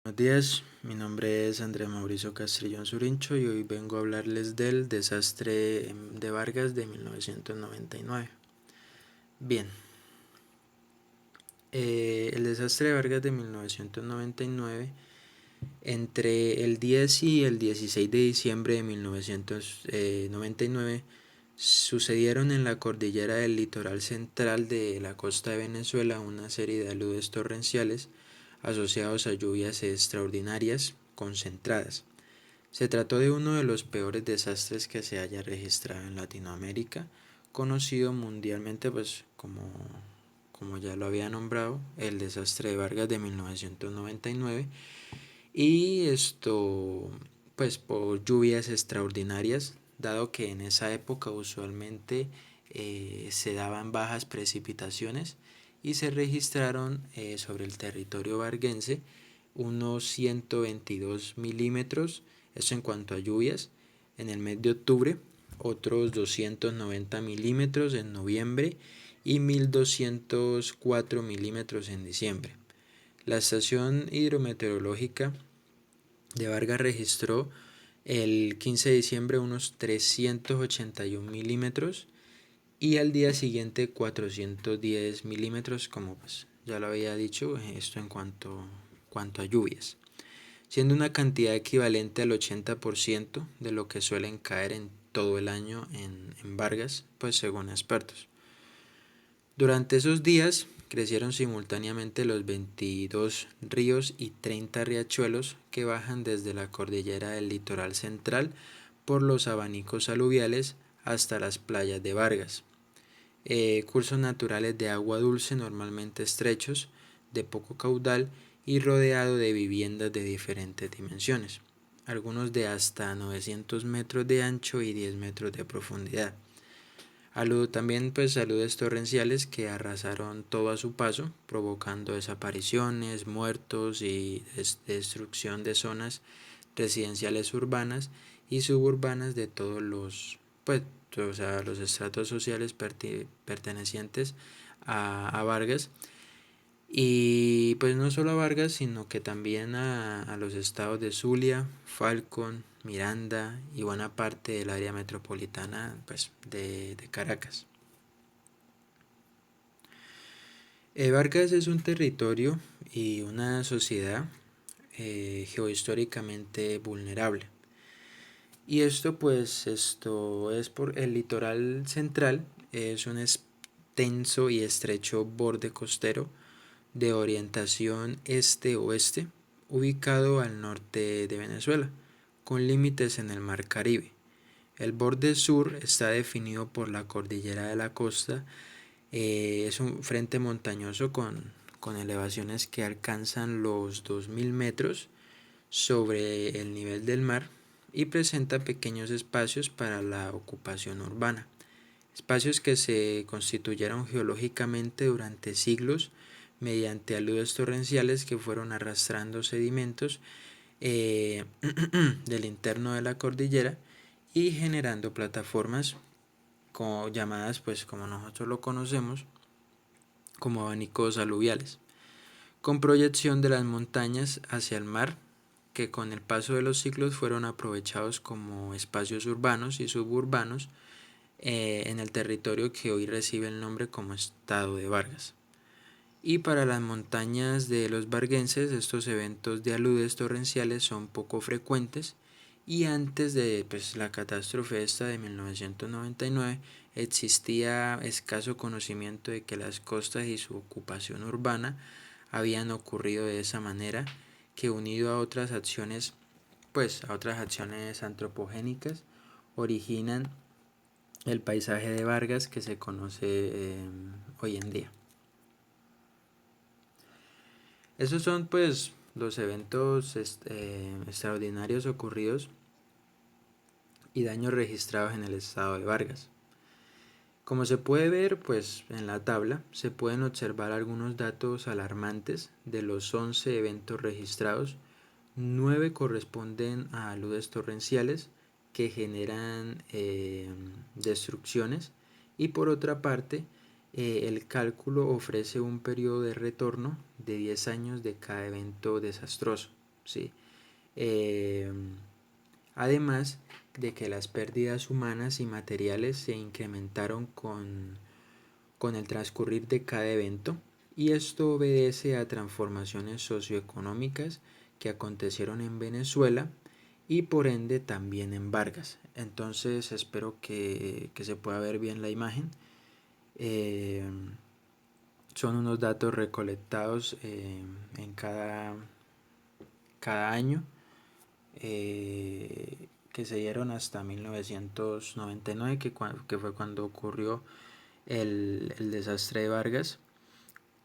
Buenos días, mi nombre es Andrés Mauricio Castrillón Surincho y hoy vengo a hablarles del desastre de Vargas de 1999. Bien, el desastre de Vargas de 1999, entre el 10 y el 16 de diciembre de 1999, sucedieron en la cordillera del litoral central de la costa de Venezuela una serie de aludes torrenciales asociados a lluvias extraordinarias concentradas. Se trató de uno de los peores desastres que se haya registrado en Latinoamérica, conocido mundialmente pues como ya lo había nombrado, el desastre de Vargas de 1999, y esto pues por lluvias extraordinarias, dado que en esa época usualmente se daban bajas precipitaciones y se registraron sobre el territorio varguense unos 122 milímetros, eso en cuanto a lluvias, en el mes de octubre, otros 290 milímetros en noviembre y 1204 milímetros en diciembre. La estación hidrometeorológica de Vargas registró el 15 de diciembre unos 381 milímetros y al día siguiente 410 milímetros, como pues ya lo había dicho, esto en cuanto a lluvias, siendo una cantidad equivalente al 80% de lo que suelen caer en todo el año en Vargas, pues según expertos. Durante esos días crecieron simultáneamente los 22 ríos y 30 riachuelos que bajan desde la cordillera del litoral central por los abanicos aluviales hasta las playas de Vargas. Cursos naturales de agua dulce normalmente estrechos, de poco caudal y rodeado de viviendas de diferentes dimensiones, algunos de hasta 900 metros de ancho y 10 metros de profundidad. También pues saludes torrenciales que arrasaron todo a su paso, provocando desapariciones, muertos y destrucción de zonas residenciales urbanas y suburbanas de todos los estratos sociales pertenecientes a Vargas, y pues no solo a Vargas, sino que también a los estados de Zulia, Falcón, Miranda y buena parte del área metropolitana pues, de Caracas. Vargas es un territorio y una sociedad geohistóricamente vulnerable. Y esto es por el litoral central, es un extenso y estrecho borde costero de orientación este-oeste, ubicado al norte de Venezuela, con límites en el Mar Caribe. El borde sur está definido por la cordillera de la costa, es un frente montañoso con elevaciones que alcanzan los 2000 metros sobre el nivel del mar y presenta pequeños espacios para la ocupación urbana, espacios que se constituyeron geológicamente durante siglos mediante aludes torrenciales que fueron arrastrando sedimentos del interno de la cordillera y generando plataformas llamadas, pues como nosotros lo conocemos, como abanicos aluviales, con proyección de las montañas hacia el mar, que con el paso de los siglos fueron aprovechados como espacios urbanos y suburbanos en el territorio que hoy recibe el nombre como Estado de Vargas. Y para las montañas de los varguenses estos eventos de aludes torrenciales son poco frecuentes, y antes de la catástrofe esta de 1999 existía escaso conocimiento de que las costas y su ocupación urbana habían ocurrido de esa manera, que unido a otras acciones antropogénicas originan el paisaje de Vargas que se conoce hoy en día. Esos son pues los eventos extraordinarios ocurridos y daños registrados en el estado de Vargas. Como se puede ver pues en la tabla, se pueden observar algunos datos alarmantes. De los 11 eventos registrados, 9 corresponden a aludes torrenciales que generan destrucciones, y por otra parte el cálculo ofrece un periodo de retorno de 10 años de cada evento desastroso. ¿sí? Eh, Además de que las pérdidas humanas y materiales se incrementaron con el transcurrir de cada evento, y esto obedece a transformaciones socioeconómicas que acontecieron en Venezuela y por ende también en Vargas. Entonces espero que se pueda ver bien la imagen. Eh, Son unos datos recolectados en cada año, que se dieron hasta 1999, que fue cuando ocurrió el desastre de Vargas,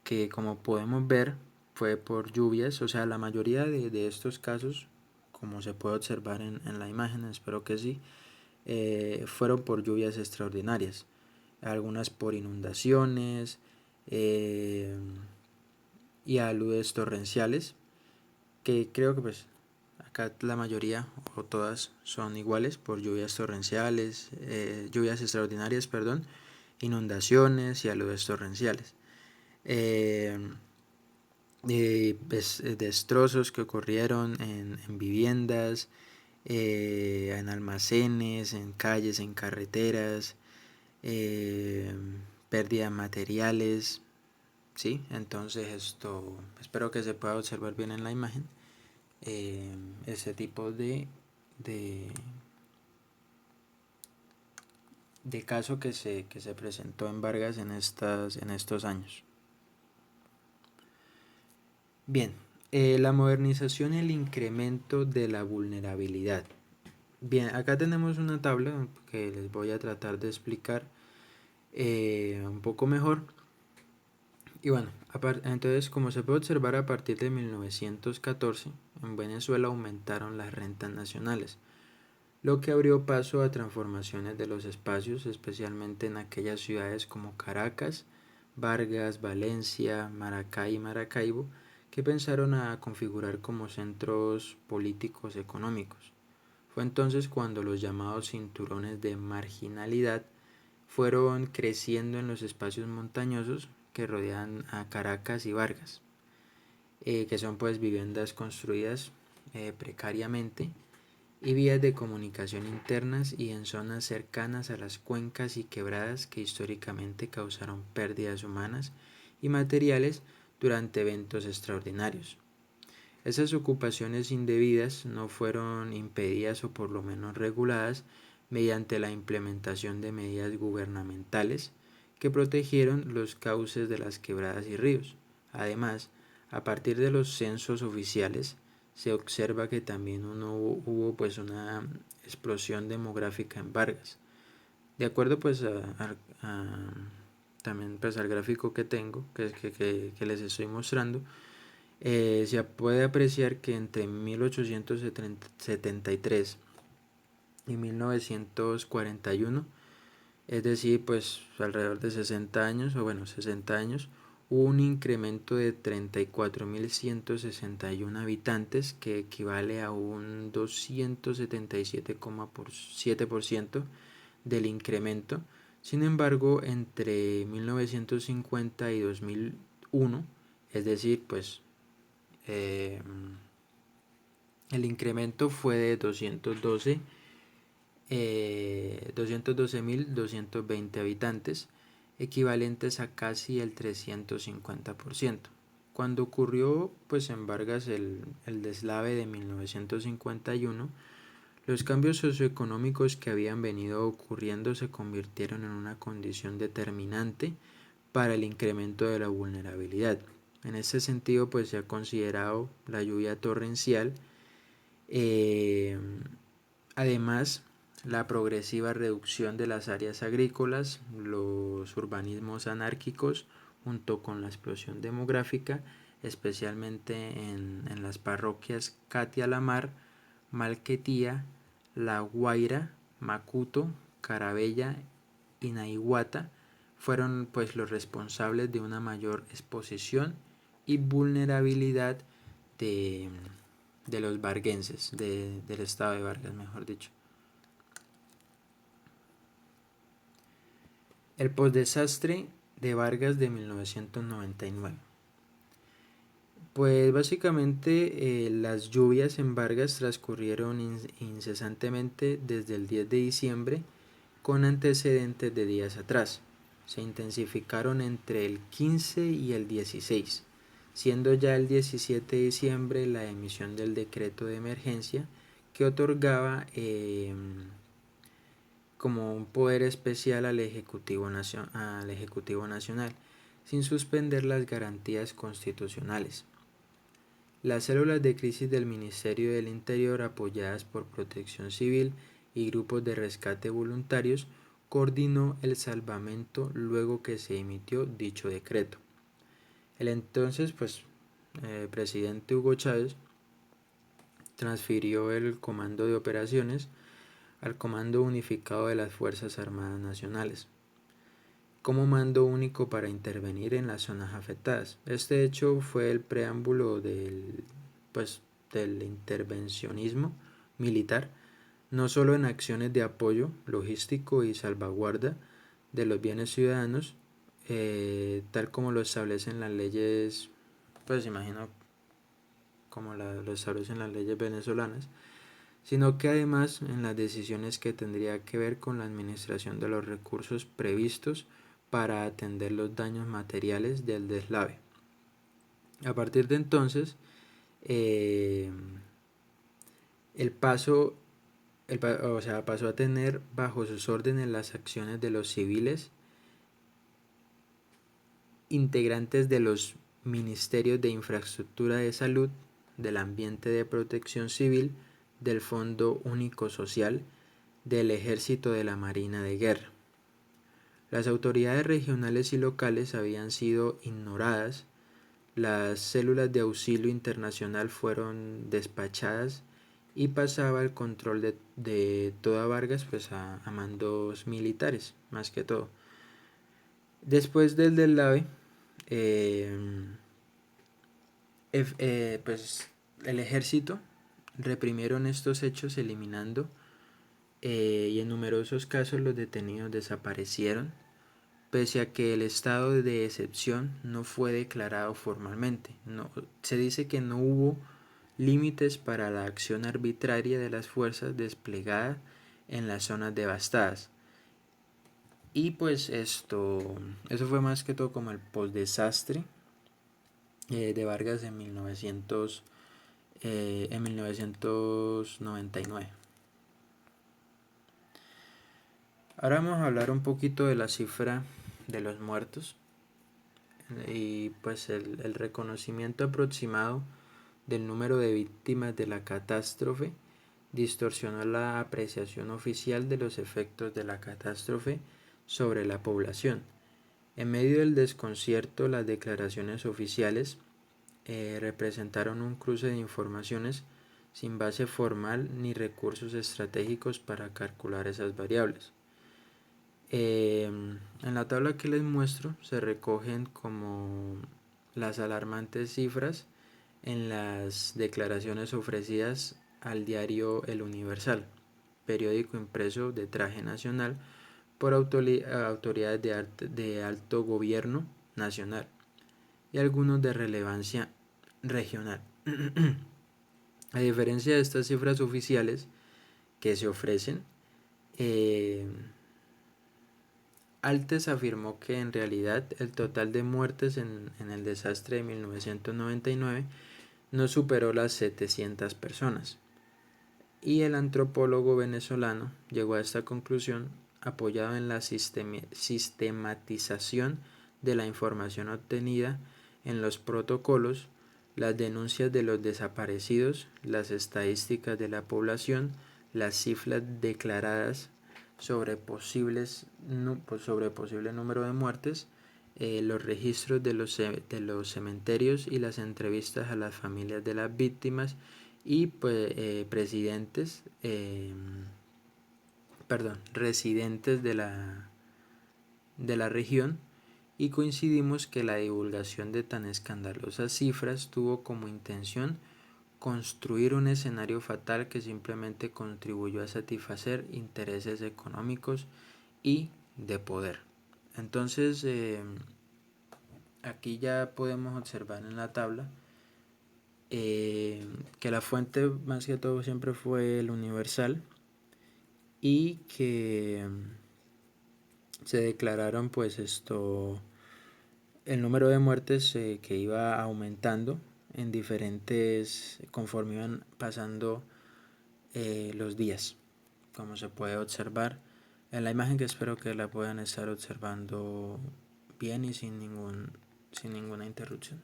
que como podemos ver fue por lluvias. O sea, la mayoría de estos casos, como se puede observar en la imagen, espero que sí, fueron por lluvias extraordinarias, algunas por inundaciones eh, y aludes torrenciales, que creo que pues acá la mayoría o todas son iguales, por lluvias torrenciales, lluvias extraordinarias, perdón, inundaciones y aludes torrenciales. Eh, Destrozos que ocurrieron en viviendas, en almacenes, en calles, en carreteras, eh, pérdida de materiales, ¿sí? Entonces esto, espero que se pueda observar bien en la imagen, ese tipo de, de caso que se presentó en Vargas en estos años. Bien, la modernización y el incremento de la vulnerabilidad. Bien, acá tenemos una tabla que les voy a tratar de explicar un poco mejor. Y bueno, entonces como se puede observar, a partir de 1914 en Venezuela aumentaron las rentas nacionales, lo que abrió paso a transformaciones de los espacios, especialmente en aquellas ciudades como Caracas, Vargas, Valencia, Maracay y Maracaibo, que pensaron a configurar como centros políticos económicos. Fue entonces cuando los llamados cinturones de marginalidad fueron creciendo en los espacios montañosos que rodean a Caracas y Vargas, que son pues viviendas construidas precariamente y vías de comunicación internas y en zonas cercanas a las cuencas y quebradas que históricamente causaron pérdidas humanas y materiales durante eventos extraordinarios. Esas ocupaciones indebidas no fueron impedidas o por lo menos reguladas mediante la implementación de medidas gubernamentales que protegieron los cauces de las quebradas y ríos. Además, a partir de los censos oficiales, se observa que también hubo pues una explosión demográfica en Vargas. De acuerdo pues también pues al gráfico que tengo, que les estoy mostrando, se puede apreciar que entre 1873 y 1941, es decir, pues alrededor de 60 años, o bueno, 60 años, hubo un incremento de 34.161 habitantes, que equivale a un 277,7% del incremento. Sin embargo, entre 1950 y 2001, es decir, pues eh, el incremento fue de 212.220 habitantes, equivalentes a casi el 350%. Cuando ocurrió pues en Vargas el deslave de 1951, los cambios socioeconómicos que habían venido ocurriendo se convirtieron en una condición determinante para el incremento de la vulnerabilidad. En este sentido, pues se ha considerado la lluvia torrencial, eh, además la progresiva reducción de las áreas agrícolas, los urbanismos anárquicos, junto con la explosión demográfica, especialmente en las parroquias Catia la Mar, Malquetía, La Guaira, Macuto, Carabella y Naiguata, fueron pues los responsables de una mayor exposición y vulnerabilidad de, de los varguenses, del estado de Vargas, mejor dicho. El postdesastre de Vargas de 1999. Pues básicamente las lluvias en Vargas transcurrieron incesantemente desde el 10 de diciembre con antecedentes de días atrás. Se intensificaron entre el 15 y el 16, siendo ya el 17 de diciembre la emisión del decreto de emergencia que otorgaba como un poder especial al Ejecutivo Nacional, sin suspender las garantías constitucionales. Las células de crisis del Ministerio del Interior, apoyadas por Protección Civil y grupos de rescate voluntarios, coordinó el salvamento luego que se emitió dicho decreto. El entonces presidente Hugo Chávez transfirió el comando de operaciones al Comando Unificado de las Fuerzas Armadas Nacionales como mando único para intervenir en las zonas afectadas. Este hecho fue el preámbulo del intervencionismo militar, no solo en acciones de apoyo logístico y salvaguarda de los bienes ciudadanos, tal como lo establecen las leyes, pues imagino como lo establecen las leyes venezolanas, sino que además en las decisiones que tendría que ver con la administración de los recursos previstos para atender los daños materiales del deslave. A partir de entonces, pasó a tener bajo sus órdenes las acciones de los civiles integrantes de los ministerios de infraestructura de salud, del ambiente de protección civil, del Fondo Único Social, del Ejército, de la Marina de Guerra. Las autoridades regionales y locales habían sido ignoradas, las células de auxilio internacional fueron despachadas y pasaba el control de toda Vargas a mandos militares, más que todo. Después del deslave, el ejército reprimieron estos hechos eliminando y en numerosos casos los detenidos desaparecieron, pese a que el estado de excepción no fue declarado formalmente. Se dice que no hubo límites para la acción arbitraria de las fuerzas desplegadas en las zonas devastadas. Y pues eso fue más que todo como el postdesastre de Vargas en 1999. Ahora vamos a hablar un poquito de la cifra de los muertos y pues el reconocimiento aproximado del número de víctimas de la catástrofe distorsionó la apreciación oficial de los efectos de la catástrofe sobre la población. En medio del desconcierto, las declaraciones oficiales representaron un cruce de informaciones sin base formal ni recursos estratégicos para calcular esas variables. En la tabla que les muestro se recogen como las alarmantes cifras en las declaraciones ofrecidas al diario El Universal, periódico impreso de traje nacional por autoridades de alto gobierno nacional y algunos de relevancia regional. A diferencia de estas cifras oficiales que se ofrecen, Altes afirmó que en realidad el total de muertes en el desastre de 1999 no superó las 700 personas. Y el antropólogo venezolano llegó a esta conclusión apoyado en la sistematización de la información obtenida en los protocolos, las denuncias de los desaparecidos, las estadísticas de la población, las cifras declaradas sobre posible número de muertes, los registros de los cementerios y las entrevistas a las familias de las víctimas y residentes de la región, y coincidimos que la divulgación de tan escandalosas cifras tuvo como intención construir un escenario fatal que simplemente contribuyó a satisfacer intereses económicos y de poder. Entonces, aquí ya podemos observar en la tabla que la fuente más que todo siempre fue el Universal y que se declararon pues el número de muertes que iba aumentando en diferentes conforme iban pasando los días, como se puede observar en la imagen, que espero que la puedan estar observando bien y sin ninguna interrupción.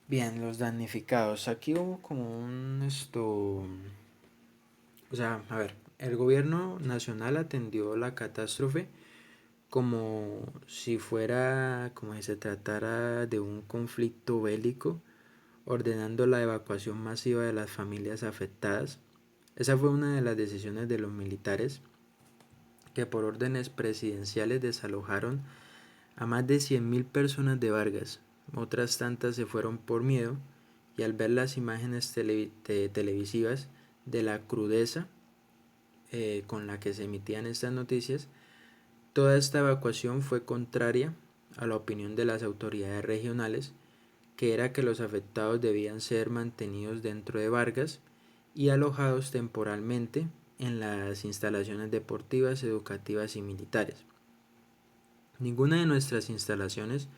Bien, los damnificados. Aquí hubo como o sea, a ver, el gobierno nacional atendió la catástrofe como si fuera, como si se tratara de un conflicto bélico, ordenando la evacuación masiva de las familias afectadas. Esa fue una de las decisiones de los militares, que por órdenes presidenciales desalojaron a más de 100.000 personas de Vargas. Otras tantas se fueron por miedo, y al ver las imágenes televisivas de la crudeza con la que se emitían estas noticias, toda esta evacuación fue contraria a la opinión de las autoridades regionales, que era que los afectados debían ser mantenidos dentro de Vargas y alojados temporalmente en las instalaciones deportivas, educativas y militares. Ninguna de nuestras instalaciones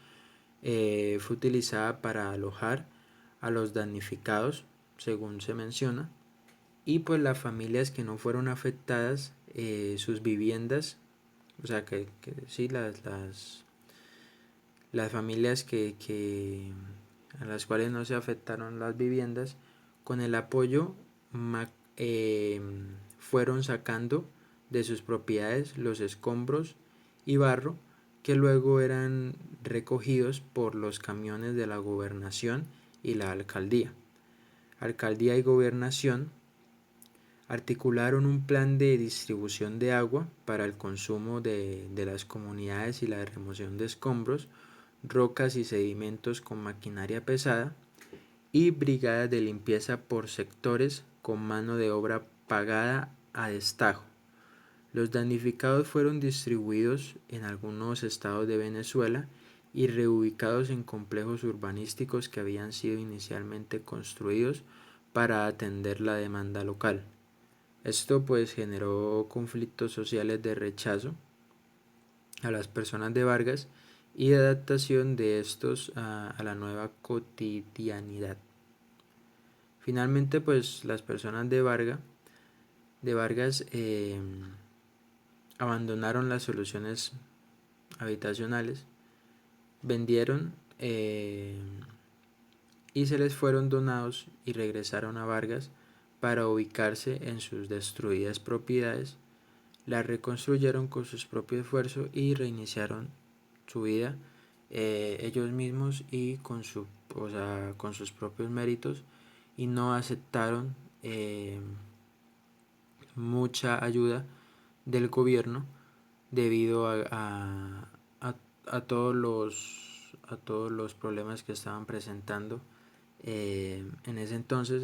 fue utilizada para alojar a los damnificados, según se menciona, y pues las familias que no fueron afectadas, sus viviendas, o sea que sí, las familias a las cuales no se afectaron las viviendas, con el apoyo eh, fueron sacando de sus propiedades los escombros y barro, que luego eran recogidos por los camiones de la gobernación y la alcaldía. Alcaldía y gobernación articularon un plan de distribución de agua para el consumo de las comunidades y la remoción de escombros, rocas y sedimentos con maquinaria pesada, y brigadas de limpieza por sectores con mano de obra pagada a destajo. Los damnificados fueron distribuidos en algunos estados de Venezuela y reubicados en complejos urbanísticos que habían sido inicialmente construidos para atender la demanda local. Esto pues generó conflictos sociales de rechazo a las personas de Vargas y de adaptación de estos a la nueva cotidianidad. Finalmente pues las personas de Vargas abandonaron las soluciones habitacionales, vendieron y se les fueron donados y regresaron a Vargas para ubicarse en sus destruidas propiedades. Las reconstruyeron con sus propios esfuerzos y reiniciaron su vida ellos mismos y con sus propios méritos, y no aceptaron mucha ayuda del gobierno debido a todos los problemas que estaban presentando en ese entonces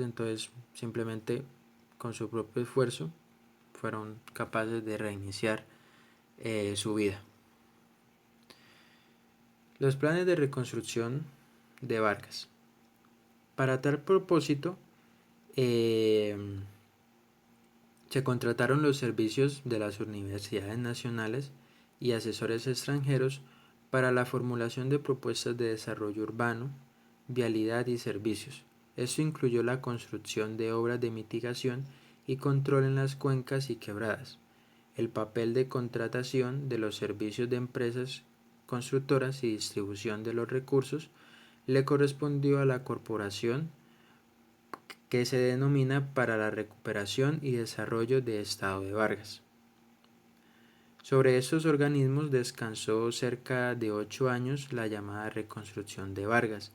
simplemente con su propio esfuerzo fueron capaces de reiniciar su vida. Los planes de reconstrucción de Vargas. Para tal propósito, se contrataron los servicios de las universidades nacionales y asesores extranjeros para la formulación de propuestas de desarrollo urbano, vialidad y servicios. Esto incluyó la construcción de obras de mitigación y control en las cuencas y quebradas. El papel de contratación de los servicios de empresas constructoras y distribución de los recursos le correspondió a la corporación que se denomina para la recuperación y desarrollo de Estado de Vargas. Sobre estos organismos descansó cerca de 8 años la llamada reconstrucción de Vargas,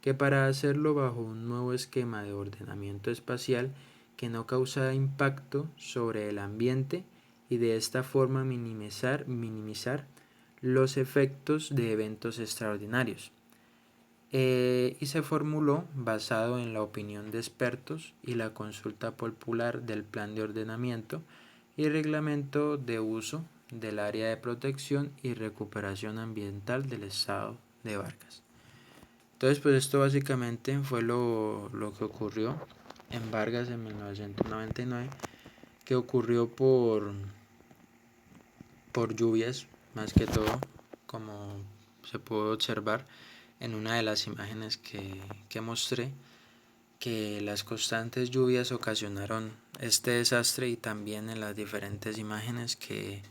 que para hacerlo bajo un nuevo esquema de ordenamiento espacial que no causara impacto sobre el ambiente y de esta forma minimizar los efectos de eventos extraordinarios. Y se formuló basado en la opinión de expertos y la consulta popular del plan de ordenamiento y reglamento de uso del área de protección y recuperación ambiental del Estado de Vargas. Entonces pues esto básicamente fue lo que ocurrió en Vargas en 1999, que ocurrió por lluvias más que todo, como se puede observar en una de las imágenes que mostré, que las constantes lluvias ocasionaron este desastre, y también en las diferentes imágenes que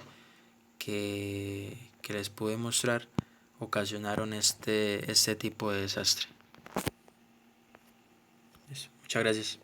les pude mostrar ocasionaron este tipo de desastre. Muchas gracias.